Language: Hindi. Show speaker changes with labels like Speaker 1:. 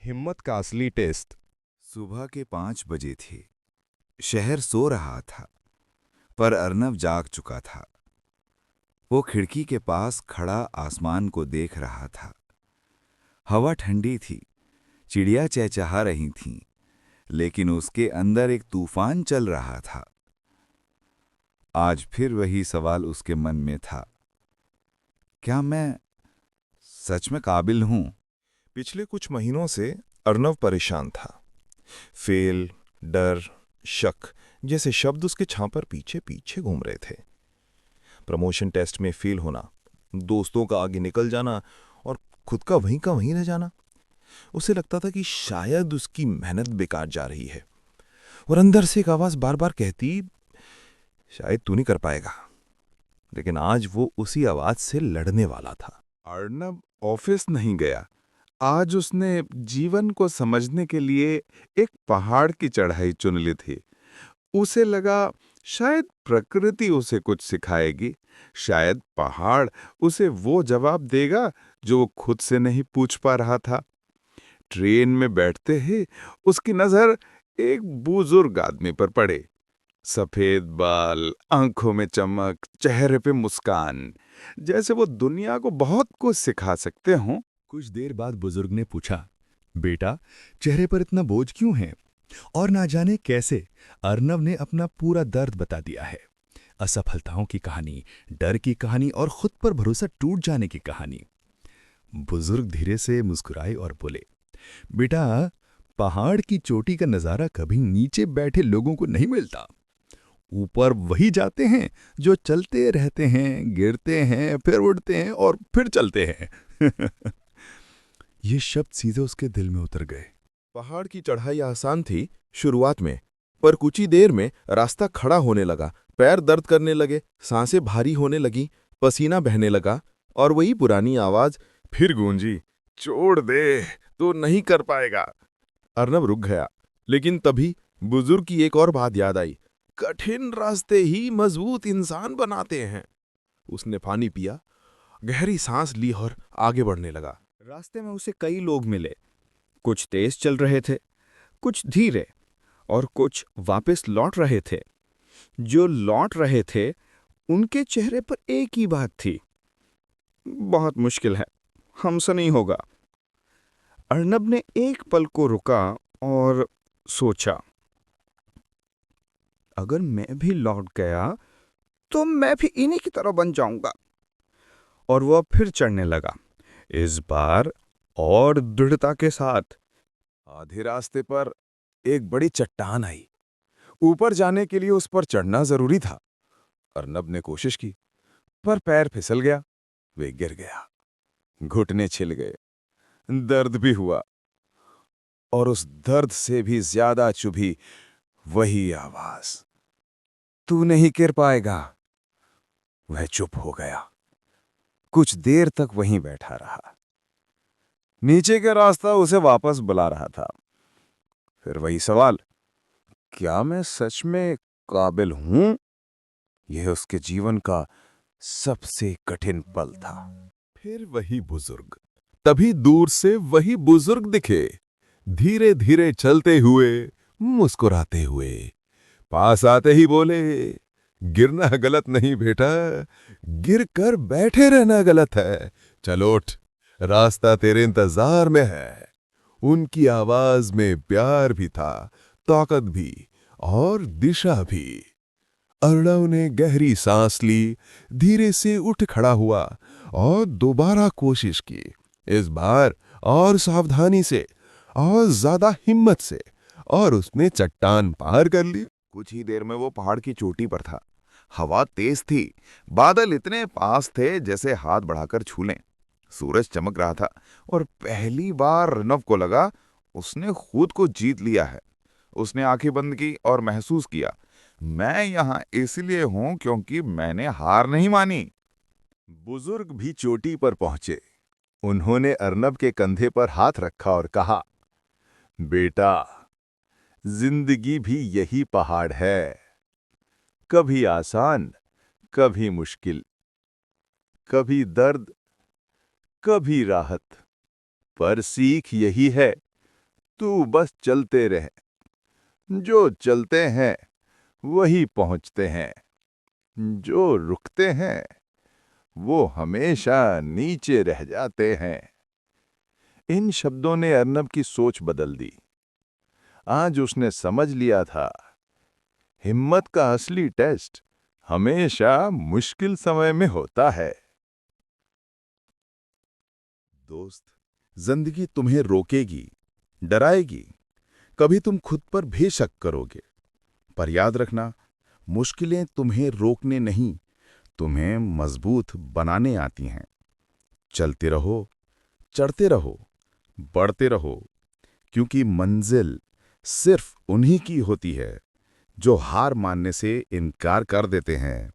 Speaker 1: हिम्मत का असली टेस्ट।
Speaker 2: सुबह के 5 बजे थे। शहर सो रहा था, पर अर्नव जाग चुका था। वो खिड़की के पास खड़ा आसमान को देख रहा था। हवा ठंडी थी, चिड़िया चहचहा रही थीं, लेकिन उसके अंदर एक तूफान चल रहा था। आज फिर वही सवाल उसके मन में था, क्या मैं सच में काबिल हूं?
Speaker 1: पिछले कुछ महीनों से अर्नव परेशान था। फेल, डर, शक जैसे शब्द उसके छापर पीछे पीछे घूम रहे थे। प्रमोशन टेस्ट में फेल होना, दोस्तों का आगे निकल जाना और खुद का वहीं रह जाना। उसे लगता था कि शायद उसकी मेहनत बेकार जा रही है, और अंदर से एक आवाज बार बार कहती, शायद तू नहीं कर पाएगा। लेकिन आज वो उसी आवाज से लड़ने वाला था।
Speaker 3: अर्नब ऑफिस नहीं गया। आज उसने जीवन को समझने के लिए एक पहाड़ की चढ़ाई चुन ली थी। उसे लगा शायद प्रकृति उसे कुछ सिखाएगी, शायद पहाड़ उसे वो जवाब देगा जो वो खुद से नहीं पूछ पा रहा था। ट्रेन में बैठते ही उसकी नजर एक बुजुर्ग आदमी पर पड़े। सफेद बाल, आंखों में चमक, चेहरे पे मुस्कान, जैसे वो दुनिया को बहुत कुछ सिखा सकते हों।
Speaker 4: कुछ देर बाद बुजुर्ग ने पूछा, बेटा, चेहरे पर इतना बोझ क्यों है? और ना जाने कैसे अर्नव ने अपना पूरा दर्द बता दिया है। असफलताओं की कहानी, डर की कहानी और खुद पर भरोसा टूट जाने की कहानी। बुजुर्ग धीरे से मुस्कुराए और बोले, बेटा, पहाड़ की चोटी का नजारा कभी नीचे बैठे लोगों को नहीं मिलता। ऊपर वही जाते हैं जो चलते रहते हैं, गिरते हैं, फिर उड़ते हैं और फिर चलते हैं। ये शब्द सीधे उसके दिल में उतर गए।
Speaker 1: पहाड़ की चढ़ाई आसान थी शुरुआत में, पर कुछ ही देर में रास्ता खड़ा होने लगा। पैर दर्द करने लगे, सांसें भारी होने लगी, पसीना बहने लगा, और वही पुरानी आवाज फिर गूंजी, छोड़ दे, तू नहीं कर पाएगा। अर्नब रुक गया, लेकिन तभी बुजुर्ग की एक और बात याद आई, कठिन रास्ते ही मजबूत इंसान बनाते हैं। उसने पानी पिया, गहरी सांस ली और आगे बढ़ने लगा।
Speaker 5: रास्ते में उसे कई लोग मिले। कुछ तेज चल रहे थे, कुछ धीरे, और कुछ वापस लौट रहे थे। जो लौट रहे थे उनके चेहरे पर एक ही बात थी, बहुत मुश्किल है, हमसे नहीं होगा। अर्नब ने एक पल को रुका और सोचा, अगर मैं भी लौट गया तो मैं भी इन्हीं की तरह बन जाऊंगा। और वह फिर चढ़ने लगा, इस बार और दृढ़ता के साथ।
Speaker 3: आधे रास्ते पर एक बड़ी चट्टान आई। ऊपर जाने के लिए उस पर चढ़ना जरूरी था। अर्नब ने कोशिश की, पर पैर फिसल गया, वे गिर गया। घुटने छिल गए, दर्द भी हुआ, और उस दर्द से भी ज्यादा चुभी वही आवाज, तू नहीं गिर पाएगा। वह चुप हो गया, कुछ देर तक वहीं बैठा रहा। नीचे का रास्ता उसे वापस बुला रहा था। फिर वही सवाल, क्या मैं सच में काबिल हूं? यह उसके जीवन का सबसे कठिन पल था। फिर वही बुजुर्ग, तभी दूर से वही बुजुर्ग दिखे, धीरे धीरे चलते हुए, मुस्कुराते हुए। पास आते ही बोले, गिरना गलत नहीं बेटा, गिर कर बैठे रहना गलत है। चलो उठ, रास्ता तेरे इंतजार में है। उनकी आवाज में प्यार भी था, ताकत भी, और दिशा भी। अर्नव ने गहरी सांस ली, धीरे से उठ खड़ा हुआ और दोबारा कोशिश की। इस बार और सावधानी से, और ज्यादा हिम्मत से, और उसने चट्टान पार कर ली।
Speaker 2: कुछ ही देर में वो पहाड़ की चोटी पर था। हवा तेज थी, बादल इतने पास थे जैसे हाथ बढ़ाकर छू लें। सूरज चमक रहा था, और पहली बार अर्नब को लगा उसने खुद को जीत लिया है। उसने आंखें बंद की और महसूस किया, मैं यहां इसलिए हूं क्योंकि मैंने हार नहीं मानी।
Speaker 3: बुजुर्ग भी चोटी पर पहुंचे। उन्होंने अर्नब के कंधे पर हाथ रखा और कहा, बेटा, जिंदगी भी यही पहाड़ है, कभी आसान, कभी मुश्किल, कभी दर्द, कभी राहत, पर सीख यही है, तू बस चलते रह। जो चलते हैं वही पहुंचते हैं, जो रुकते हैं वो हमेशा नीचे रह जाते हैं। इन शब्दों ने अर्नब की सोच बदल दी। आज उसने समझ लिया था, हिम्मत का असली टेस्ट हमेशा मुश्किल समय में होता है।
Speaker 6: दोस्त, जिंदगी तुम्हें रोकेगी, डराएगी, कभी तुम खुद पर भी शक करोगे। पर याद रखना, मुश्किलें तुम्हें रोकने नहीं, तुम्हें मजबूत बनाने आती हैं। चलते रहो, चढ़ते रहो, बढ़ते रहो, क्योंकि मंजिल सिर्फ उन्हीं की होती है जो हार मानने से इनकार कर देते हैं।